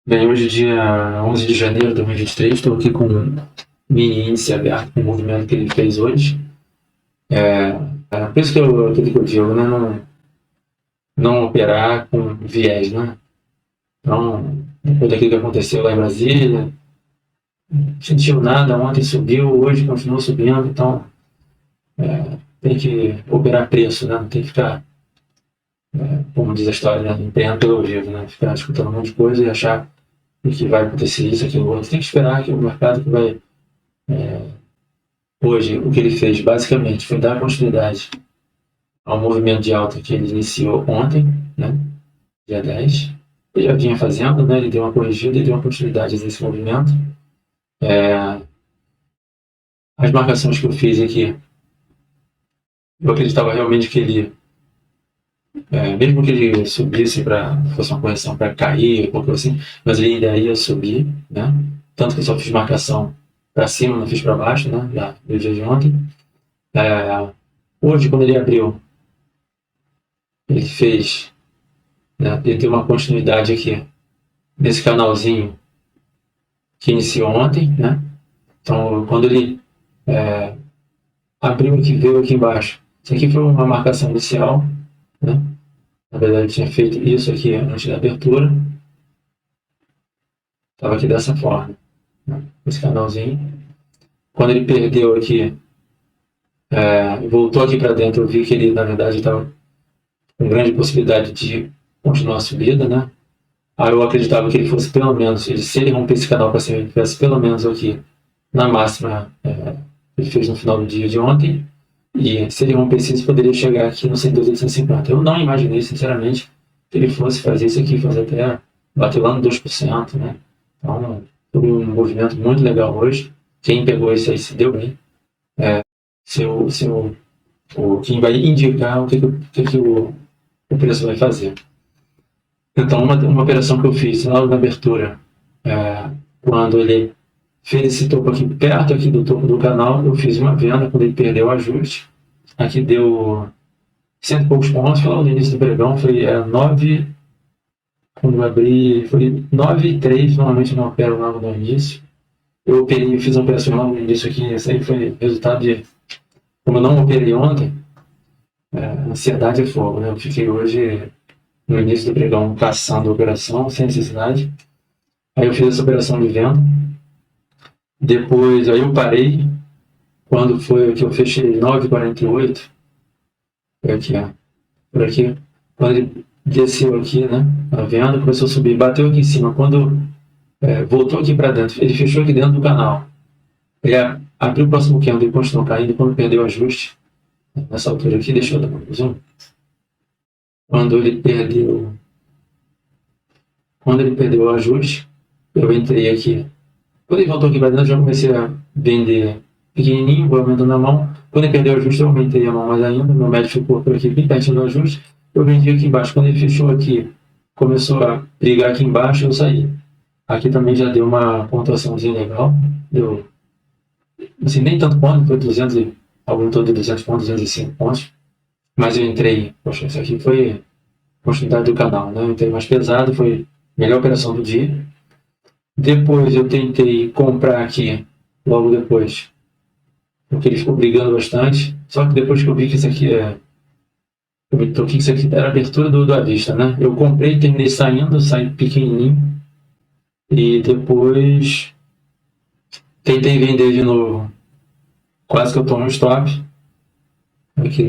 Bem, hoje, dia 11 de janeiro de 2023, estou aqui com um mini índice aberto com o movimento que ele fez hoje. Por isso que eu digo, né? Não operar com viés, né? Então, depois daquilo que aconteceu lá em Brasília, não sentiu nada, ontem subiu, hoje continua subindo, então tem que operar preço, né? Não tem que ficar, como diz a história, né? Empreendendo pelo vivo, né? Ficar escutando um monte de coisa e achar que vai acontecer isso, aquilo, outro. Tem que esperar que o mercado que vai. Hoje, o que ele fez basicamente foi dar continuidade ao movimento de alta que ele iniciou ontem, né, dia 10. Ele já vinha fazendo, né, ele deu uma corrigida e deu uma continuidade nesse movimento. As marcações que eu fiz aqui, eu acreditava realmente que ele, mesmo que ele subisse para fosse uma correção para cair, qualquer coisa assim, mas ele ainda ia subir, né? Tanto que eu só fiz marcação para cima, não fiz para baixo, né? Já no dia de ontem. Hoje, quando ele abriu, ele fez, né? Ele deu uma continuidade aqui nesse canalzinho que iniciou ontem, né? Então, quando ele abriu aqui, veio aqui embaixo, isso aqui foi uma marcação inicial, né? Na verdade, ele tinha feito isso aqui antes da abertura, estava aqui dessa forma, né? Esse canalzinho. Quando ele perdeu aqui, voltou aqui para dentro, eu vi que ele, na verdade, estava com grande possibilidade de continuar a subida, né? Aí eu acreditava que ele fosse pelo menos, se ele romper esse canal para cima, ele tivesse pelo menos aqui na máxima que ele fez no final do dia de ontem, e se ele rompesse isso, poderia chegar aqui no 112.850. Eu não imaginei, sinceramente, que ele fosse fazer isso aqui, fazer até bater lá no 2%, né? Então, foi um movimento muito legal hoje. Quem pegou isso aí se deu bem. Quem vai indicar o que o preço vai fazer. Então, uma operação que eu fiz lá na abertura, quando ele fez esse topo aqui perto aqui do topo do canal, eu fiz uma venda quando ele perdeu o ajuste. Aqui deu 100 e poucos pontos, lá no início do pregão foi 9, quando eu abri, foi 9,3, normalmente eu não opero logo no início. Eu operei, fiz uma operação logo no início aqui, esse aí foi resultado de, como eu não operei ontem, ansiedade é fogo, né? Eu fiquei hoje, no início do pregão, caçando a operação, sem necessidade. Aí eu fiz essa operação de venda. Depois, aí eu parei, quando foi que eu fechei 9,48, foi aqui, ó, por aqui, quando ele desceu aqui, né, a venda, começou a subir, bateu aqui em cima, quando voltou aqui para dentro, ele fechou aqui dentro do canal, ele abriu o próximo candle e continuou caindo, quando perdeu o ajuste, nessa altura aqui, deixa eu dar um zoom, quando ele perdeu o ajuste, eu entrei aqui, quando ele voltou aqui para dentro, já comecei a vender pequenininho, vou aumentando a mão. Quando ele perdeu o ajuste, eu aumentei a mão mais ainda. Meu médico ficou por aqui bem pertinho do ajuste. Eu vendi aqui embaixo. Quando ele fechou aqui, começou a brigar aqui embaixo, eu saí. Aqui também já deu uma pontuaçãozinha legal. Deu, assim, nem tanto ponto, foi 200 e algum todo de 200 pontos, 205 pontos. Mas eu entrei, poxa, isso aqui foi continuidade do canal, né? Eu entrei mais pesado, foi a melhor operação do dia. Depois eu tentei comprar aqui, logo depois, porque ele ficou brigando bastante. Só que depois que eu vi que isso aqui eu me toquei que isso aqui era a abertura do à vista, né? Eu comprei, terminei saindo, saí pequenininho. E depois tentei vender de novo. Quase que eu tomo um stop. Aqui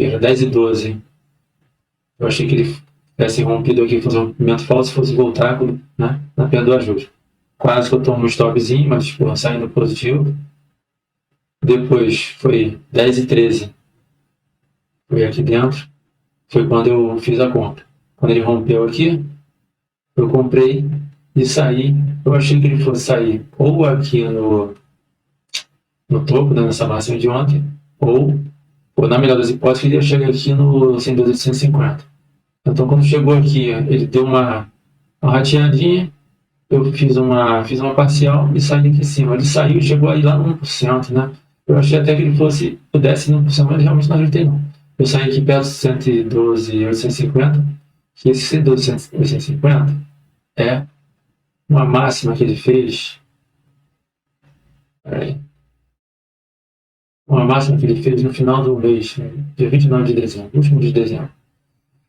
era 10,12. Eu achei que ele tivesse rompido aqui, fazer um rompimento falso, fosse voltar, né, na perda do ajuste. Quase que eu tomo um stopzinho, mas tipo, saindo positivo. Depois foi 10,13. Foi aqui dentro. Foi quando eu fiz a compra. Quando ele rompeu aqui, eu comprei e saí. Eu achei que ele fosse sair ou aqui no topo, né, nessa máxima de ontem, ou na melhor das hipóteses, ele ia chegar aqui no 112.150. Então, quando chegou aqui, ele deu uma rateadinha, eu fiz uma parcial e saí aqui em cima. Ele saiu e chegou aí lá no 1%, né? Eu achei até que ele pudesse ir no 1%, mas realmente não acreditei não. Eu saí aqui perto de 112.850, que esse 112.850 é uma máxima que ele fez. Uma máxima que ele fez no final do mês, dia 29 de dezembro, último de dezembro.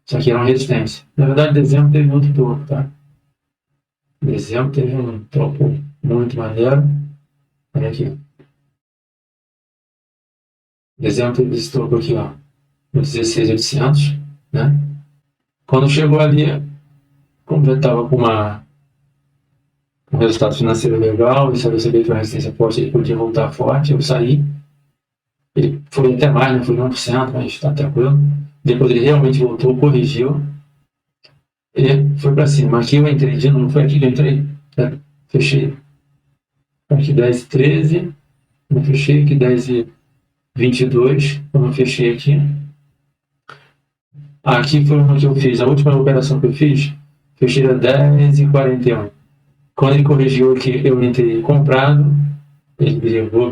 Isso aqui era uma resistência. Na verdade, dezembro teve outro topo, tá? Dezembro teve um topo muito maneiro. Olha aqui. Dezembro teve esse topo aqui, ó, no 16.800, né? Quando chegou ali, como já estava com um resultado financeiro legal, e se eu receber uma resistência forte, ele podia voltar forte, eu saí. Ele foi até mais, né? Foi 1%, mas está tranquilo. Depois ele realmente voltou, corrigiu e foi para cima. Aqui eu entrei de novo, foi aqui que eu entrei, fechei aqui 10,13, eu fechei aqui 10,22, quando eu fechei aqui. Aqui foi uma que eu fiz, a última operação que eu fiz, fechei a 10,41. Quando ele corrigiu aqui, eu entrei comprado, ele brigou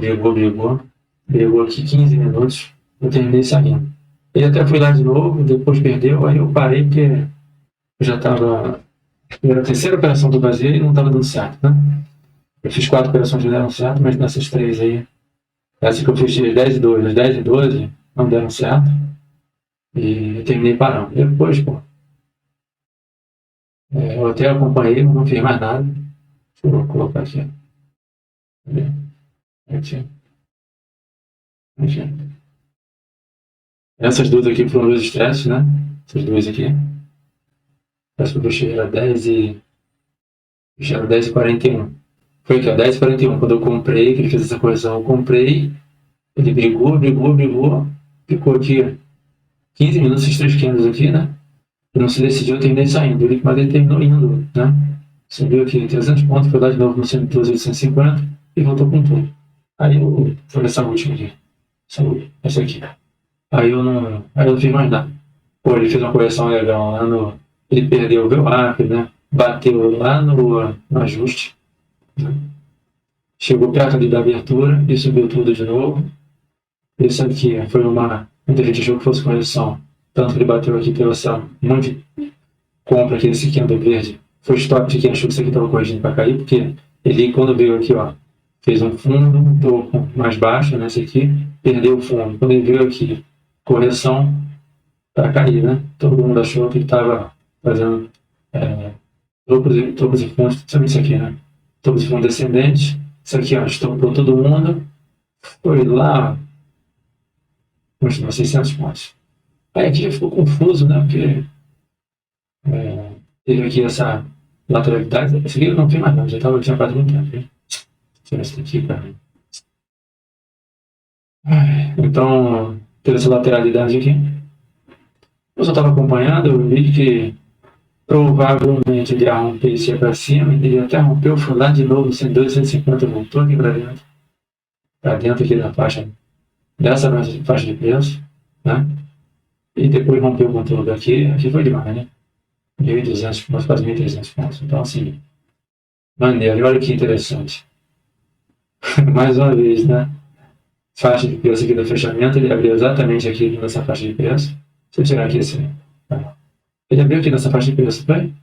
aqui 15 minutos, eu terminei saindo. Ele até foi lá de novo, depois perdeu, aí eu parei porque eu já estava. Era a terceira operação que eu fazia e não estava dando certo, né? Eu fiz 4 operações que deram certo, mas nessas 3 aí, essa que eu fiz as 10 e 12, as 10 e 12 não deram certo. E eu terminei parando. Depois, pô, eu até acompanhei, mas não fiz mais nada. Deixa eu colocar aqui. Aqui. Essas duas aqui foram dois estresses, né? Essas duas aqui. Essa que eu fechei era 10 e. Fechei era 10,41. Foi aqui, ó, 10,41. Quando eu comprei, que ele fez essa correção, eu comprei. Ele brigou. Ficou aqui 15 minutos, esses 3 candles aqui, né? Ele não se decidiu, eu terminei saindo. Mas ele terminou indo, né? Subiu aqui 300 pontos, foi lá de novo no 112,850 e voltou com tudo. Aí eu. Foi essa última aqui. Essa aqui. Aí eu não fiz mais nada. Pô, ele fez uma correção legal lá no. Ele perdeu o VWAP, né? Bateu lá no ajuste. Né? Chegou perto ali da abertura e subiu tudo de novo. Isso aqui foi muita gente achou que fosse correção. Tanto que ele bateu aqui pela essa monte de compra aqui desse candle verde. Foi stop de quem achou que isso aqui estava corrigindo para cair, porque ele, quando veio aqui, ó, fez um fundo, um topo mais baixo, né? Esse aqui, perdeu o fundo. Quando ele veio aqui, correção para cair, né? Todo mundo achou que ele estava fazendo topos e fundos, sabe isso aqui, né? Topos e fundos descendentes. Isso aqui, ó, estopou todo mundo. Foi lá, continuou 600 pontos. Aí aqui já ficou confuso, né? Porque teve aqui essa lateralidade. Esse aqui eu não fiz mais nada, tinha quase muito tempo. Né? Tirar isso daqui, cara. Então, teve essa lateralidade aqui. Eu só estava acompanhando, eu vi que provavelmente ele ia romper isso para cima, ele até rompeu, foi lá de novo, 102, 150, voltou aqui para dentro aqui da faixa, dessa faixa de preço, né? E depois rompeu com tudo aqui foi demais, né? 1.200, quase 1.300 pontos. Então, assim, maneiro. E olha que interessante. Mais uma vez, né? Faixa de preço aqui do fechamento, ele abriu exatamente aqui nessa faixa de preço. Deixa eu tirar aqui esse. Ele abriu aqui nessa faixa de preço, foi?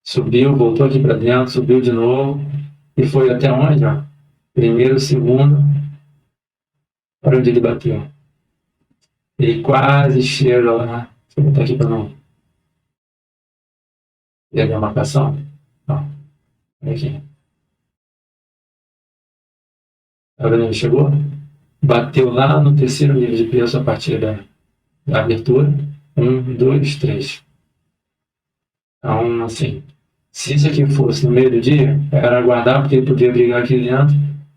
Subiu, voltou aqui para dentro, subiu de novo. E foi até onde? Ó? Primeiro, segundo. Olha onde ele bateu. Ele quase chega lá. Deixa eu botar aqui para não perder a marcação. Ó, olha aqui. Tá vendo onde chegou? Bateu lá no terceiro nível de preço a partir da abertura. 1, 2, 3. Então, assim, se isso aqui fosse no meio do dia, era aguardar, porque ele podia brigar aqui dentro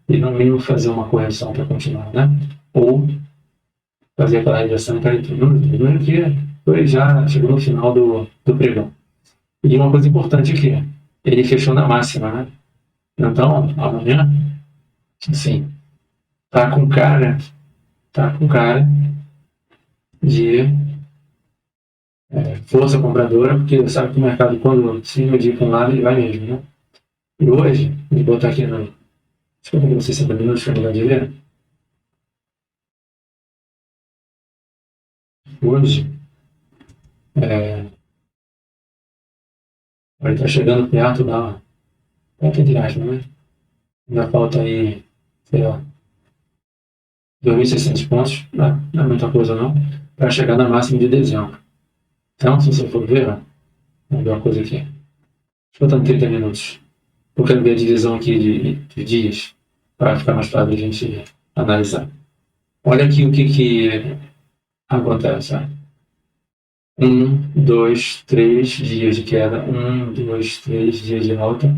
e no mínimo fazer uma correção para continuar, né? Ou fazer aquela rejeição e cair tudo. No que foi já, chegou no final do pregão. E uma coisa importante aqui, ele fechou na máxima, né? Então, amanhã, assim, tá com cara de força compradora, porque sabe que o mercado, quando se medir para um lado, ele vai mesmo, né? E hoje, vou botar aqui no. Deixa eu ver 60 minutos para mudar de ver. Hoje, ele está chegando perto entre aspas, né? Ainda falta aí, sei lá, 2.600 pontos, não é muita coisa não, para chegar na máxima de dezembro. Então, se você for ver, vamos ver uma coisa aqui. Faltando 30 minutos. Eu quero ver a divisão aqui de dias, para ficar mais fácil a gente analisar. Olha aqui o que acontece. 1, 2, 3 dias de queda. 1, 2, 3 dias de alta.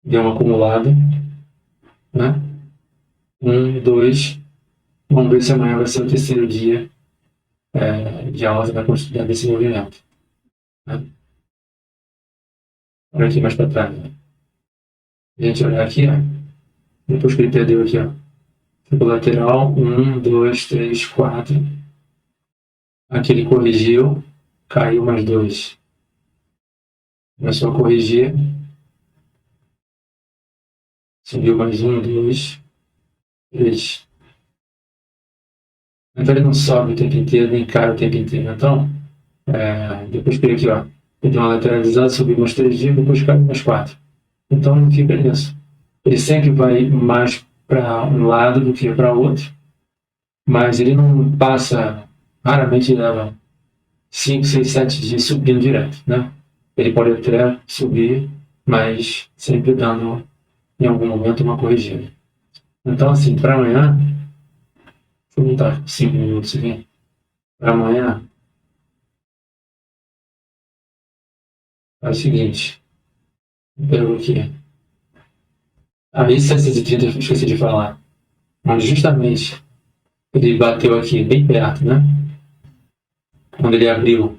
Deu uma acumulada. Né? 1, 2. Vamos ver se amanhã vai ser o terceiro dia de alta da quantidade desse movimento. Né? Olha aqui mais para trás. Né? A gente olhar aqui, ó. Depois que ele perdeu aqui, ó. Ficou lateral. 1, 2, 3, 4. Aqui ele corrigiu. Caiu mais 2. Começou a corrigir. Subiu mais 1, 2, 3. Então ele não sobe o tempo inteiro, nem cai o tempo inteiro. Então, depois que ele aqui, ó, ele deu uma lateralizada, subiu mais 3 dias, depois caiu mais 4. Então não fica nisso. Ele sempre vai mais para um lado do que para outro, mas ele não passa, raramente leva 5, 6, 7 dias subindo direto, né? Ele pode até subir, mas sempre dando, em algum momento, uma corrigida. Então, assim, para amanhã, vou botar 5 minutos aqui. Para amanhã, é o seguinte. Pego aqui. Esse 730 eu esqueci de falar. Mas justamente ele bateu aqui bem perto, né? Quando ele abriu.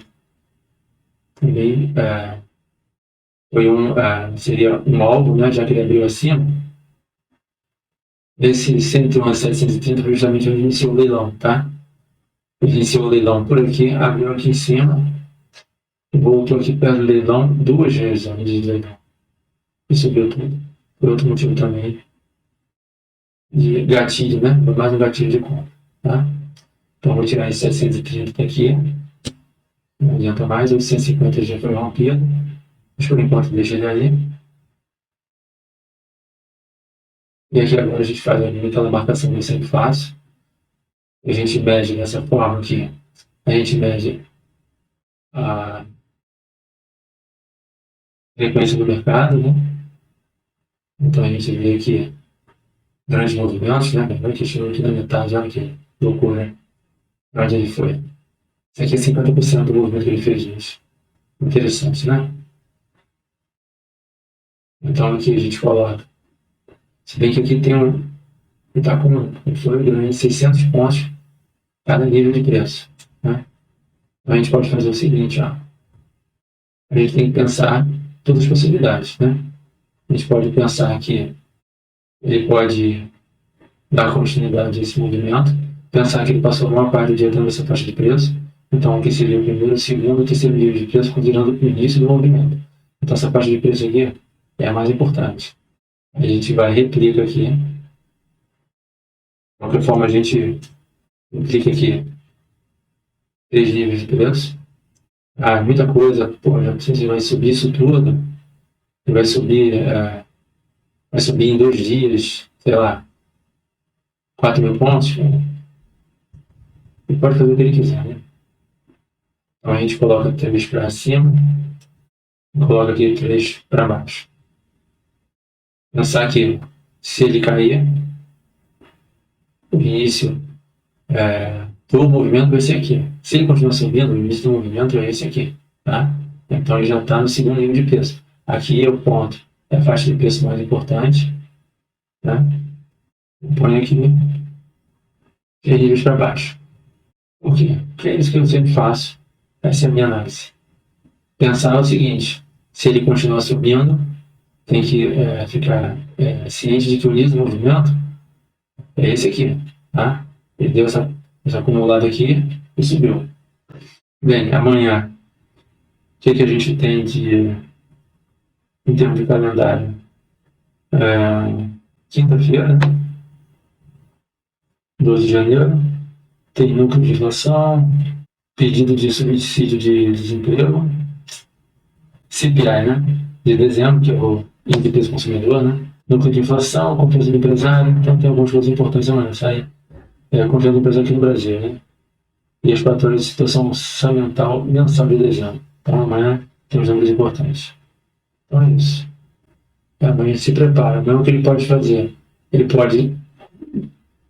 Também foi seria um alvo, né? Já que ele abriu acima. Esse 101 a 730 foi justamente onde iniciou o leilão, tá? Ele iniciou o leilão por aqui, abriu aqui em cima. Voltou aqui perto do leilão 2 vezes antes do leilão. E subiu tudo. Por outro motivo também de gatilho, né? Mais um gatilho de compra, tá? Então vou tirar esse 730 daqui. Não adianta mais, 850 já foi rompido. Mas por enquanto deixa ele aí. E aqui agora a gente faz aquela marcação que eu sempre faço. A gente mede dessa forma aqui. A gente mede a frequência do mercado, né? Então a gente vê aqui grandes movimentos, né? Agora que chegou aqui na metade, olha que loucura. Onde ele foi? Isso aqui é 50% do movimento que ele fez, gente. Interessante, né? Então aqui a gente coloca. Se bem que aqui tem ele está com um flor grande, 600 pontos cada nível de preço, né? Então a gente pode fazer o seguinte, ó. A gente tem que pensar todas as possibilidades, né? A gente pode pensar que ele pode dar continuidade a esse movimento, pensar que ele passou uma parte do dia dentro dessa faixa de preço, então aqui seria o primeiro, o segundo, o terceiro nível de preço, considerando o início do movimento. Então essa faixa de preço aqui é a mais importante. A gente vai replica aqui. De qualquer forma, a gente replica aqui 3 níveis de preço. Muita coisa, pô, já sei se vai subir isso tudo. Vai subir em 2 dias, sei lá, 4.000 pontos. Ele pode fazer o que ele quiser, né? Então a gente coloca 3 para cima, coloca aqui 3 para baixo. Pensar que se ele cair, o início do movimento vai ser aqui. Se ele continuar subindo, o início do movimento é esse aqui, tá? Então ele já está no segundo nível de preço. Aqui é o ponto, é a faixa de preço mais importante, tá? Eu ponho aqui 3 níveis para baixo. Por quê? Porque é isso que eu sempre faço. Essa é a minha análise. Pensar o seguinte: se ele continuar subindo, tem que ficar ciente de que o início do movimento é esse aqui, tá? Ele deu essa acumulada aqui e subiu. Bem, amanhã, o que a gente tem em termos de calendário? Quinta-feira, 12 de janeiro, tem núcleo de inflação, pedido de subsídio de desemprego, CPI, né? de dezembro, que é o índice de preço consumidor, né? Núcleo de inflação, confiança do empresário, então tem algumas coisas importantes amanhã. Sai a confiança do empresário aqui no Brasil, né? E as 4 horas de situação orçamental mensal de dezembro. Então amanhã tem os números importantes. Então é isso. Amanhã se prepara. Amanhã o que ele pode fazer? Ele pode,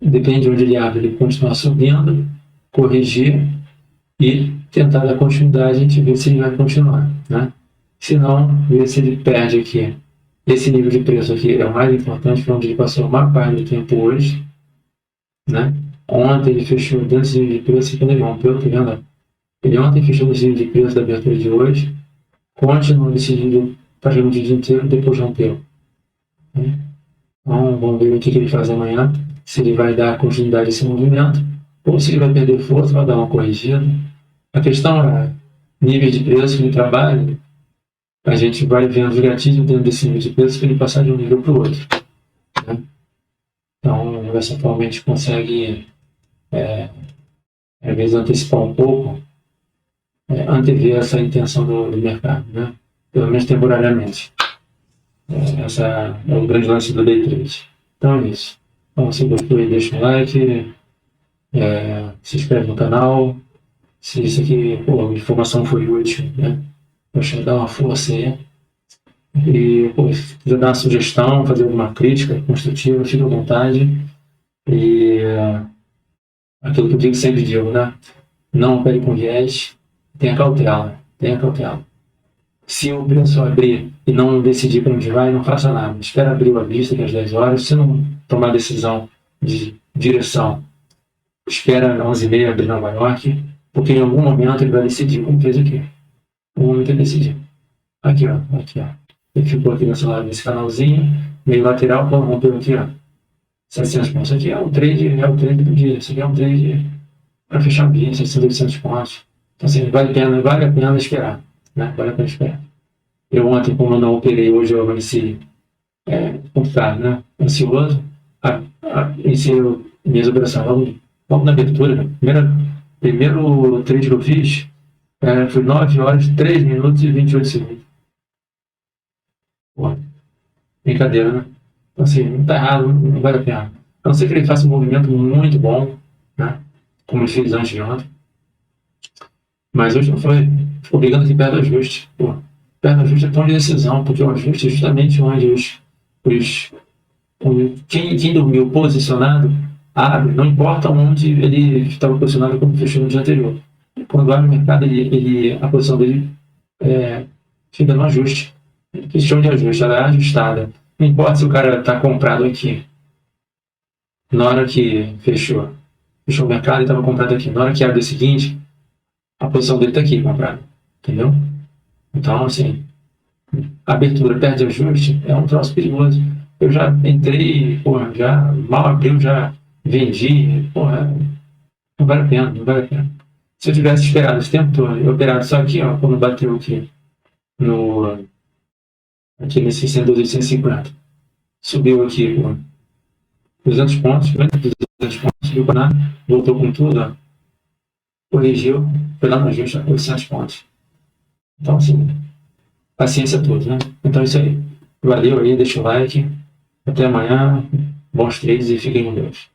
depende de onde ele abre, ele continuar subindo, corrigir e tentar dar continuidade, a gente vê se ele vai continuar, né? Se não, ver se ele perde aqui. Esse nível de preço aqui é o mais importante, foi onde ele passou a maior parte do tempo hoje, né? Ontem ele fechou dentro desse nível de preço, e quando ele rompeu, tá vendo? Ele ontem fechou nesse nível de preço da abertura de hoje, continuou nesse nível praticamente o dia inteiro, depois rompeu. Né? Então, vamos ver o que ele faz amanhã, se ele vai dar continuidade a esse movimento, ou se ele vai perder força, vai dar uma corrigida. A questão é, nível de preço que ele trabalha, a gente vai vendo os gatilhos dentro desse nível de preço para ele passar de um nível para o outro. Né? Então, dessa forma a gente consegue, às vezes, antecipar um pouco, antever essa intenção do mercado, né? Pelo menos temporariamente. Essa é o grande lance do day trade. Então é isso. Então, se gostou, deixa um like, se inscreve no canal. Se isso aqui, a informação foi útil, né? Poxa, dá uma força aí. E, se quiser dar uma sugestão, fazer alguma crítica construtiva, fique à vontade. E aquilo que eu sempre digo, né? Não opere com viés, tenha cautela. Se o preço abrir e não decidir para onde vai, não faça nada. Espera abrir a vista, que é às 10 horas. Se não tomar decisão de direção, espera às 11h30 abrir Nova York, porque em algum momento ele vai decidir, como fez aqui. Em algum momento ele decidiu. Aqui, ó. Ele ficou aqui nesse canalzinho, meio lateral, quando rompeu aqui, ó. 700 pontos. Isso aqui é o trade do dia. Isso aqui é um trade para fechar bem, 700, 800 pontos. Então, assim, vale a pena esperar. Né? Vale a pena esperar. Eu ontem, como eu não operei, hoje eu amanheci complicado, né? Ansioso. Iniciei minhas operações logo na abertura. Primeiro trade que eu fiz foi 9 horas, 3 minutos e 28 segundos. Pô, brincadeira, né? Então, assim, não tá errado, não vale a pena. A não ser que ele faça um movimento muito bom, né? Como ele fez antes de ontem. Mas hoje não foi. Ficou brigando aqui perto do ajuste. Pô, perto do ajuste é tão de decisão, porque o ajuste é justamente onde quem dormiu posicionado abre, não importa onde ele estava posicionado quando fechou no dia anterior. Quando abre o mercado, a posição dele fica no ajuste. Questão de ajuste, ela é ajustada. Não importa se o cara está comprado aqui. Na hora que fechou o mercado e estava comprado aqui. Na hora que abre o seguinte, a posição dele está aqui comprada. Entendeu? Então, assim, a abertura perto de ajuste é um troço perigoso. Eu já entrei, já mal abriu, já vendi, não vale a pena. Se eu tivesse esperado esse tempo todo, eu operado só aqui, ó, quando bateu aqui, aqui nesse 112,850, subiu aqui por 200 pontos, 200 pontos, subiu para nada, voltou com tudo, ó, corrigiu, foi lá no ajuste, 800 pontos. Então, assim, paciência toda, né? Então é isso aí. Valeu aí, deixa o like. Até amanhã. Bons trades e fiquem com Deus.